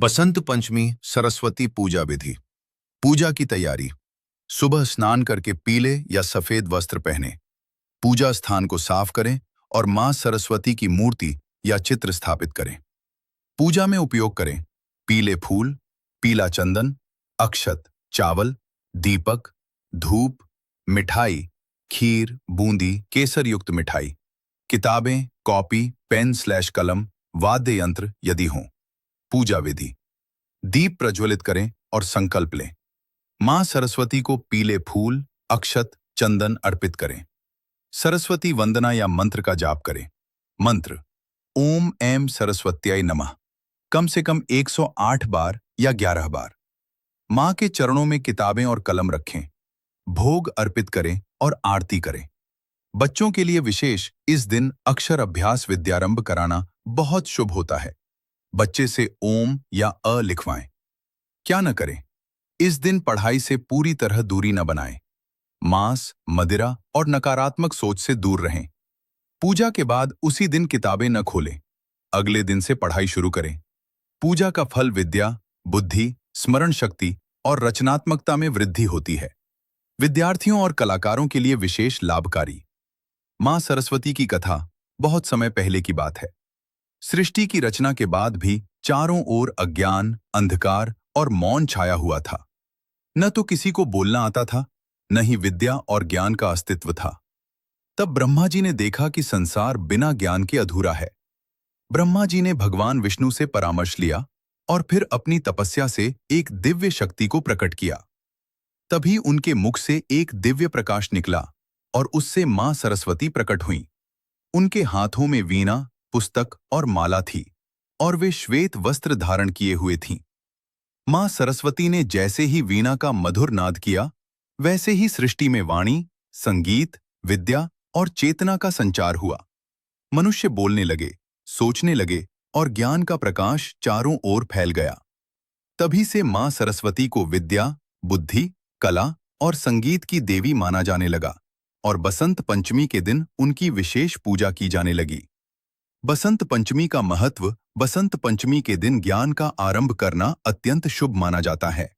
बसंत पंचमी सरस्वती पूजा विधि। पूजा की तैयारी। सुबह स्नान करके पीले या सफेद वस्त्र पहने, पूजा स्थान को साफ करें और मां सरस्वती की मूर्ति या चित्र स्थापित करें। पूजा में उपयोग करें पीले फूल, पीला चंदन, अक्षत, चावल, दीपक, धूप, मिठाई, खीर, बूंदी, केसर युक्त मिठाई, किताबें, कॉपी, पेन/कलम, वाद्य यंत्र यदि हों। पूजा विधि। दीप प्रज्वलित करें और संकल्प लें। मां सरस्वती को पीले फूल, अक्षत, चंदन अर्पित करें। सरस्वती वंदना या मंत्र का जाप करें। मंत्र ओम ऐं सरस्वत्यै नमः कम से कम 108 बार या 11 बार। मां के चरणों में किताबें और कलम रखें। भोग अर्पित करें और आरती करें। बच्चों के लिए विशेष इस दिन अक्षर अभ्यास विद्यारंभ कराना बहुत शुभ होता है। बच्चे से ओम या अ लिखवाएं। क्या न करें, इस दिन पढ़ाई से पूरी तरह दूरी न बनाएं। मांस, मदिरा और नकारात्मक सोच से दूर रहें। पूजा के बाद उसी दिन किताबें न खोलें। अगले दिन से पढ़ाई शुरू करें। पूजा का फल विद्या, बुद्धि, स्मरण शक्ति और रचनात्मकता में वृद्धि होती है। विद्यार्थियों और कलाकारों के लिए विशेष लाभकारी। मां सरस्वती की कथा बहुत समय पहले की बात है। सृष्टि की रचना के बाद भी चारों ओर अज्ञान, अंधकार और मौन छाया हुआ था। न तो किसी को बोलना आता था, न ही विद्या और ज्ञान का अस्तित्व था। तब ब्रह्मा जी ने देखा कि संसार बिना ज्ञान के अधूरा है। ब्रह्मा जी ने भगवान विष्णु से परामर्श लिया और फिर अपनी तपस्या से एक दिव्य शक्ति को प्रकट किया। तभी उनके मुख से एक दिव्य प्रकाश निकला और उससे मां सरस्वती प्रकट हुईं। उनके हाथों में वीणा, पुस्तक और माला थी और वे श्वेत वस्त्र धारण किए हुए थीं। मां सरस्वती ने जैसे ही वीणा का मधुर नाद किया, वैसे ही सृष्टि में वाणी, संगीत, विद्या और चेतना का संचार हुआ। मनुष्य बोलने लगे, सोचने लगे और ज्ञान का प्रकाश चारों ओर फैल गया। तभी से मां सरस्वती को विद्या, बुद्धि, कला और संगीत की देवी माना जाने लगा और बसंत पंचमी के दिन उनकी विशेष पूजा की जाने लगी। बसंत पंचमी का महत्व। बसंत पंचमी के दिन ज्ञान का आरंभ करना अत्यंत शुभ माना जाता है।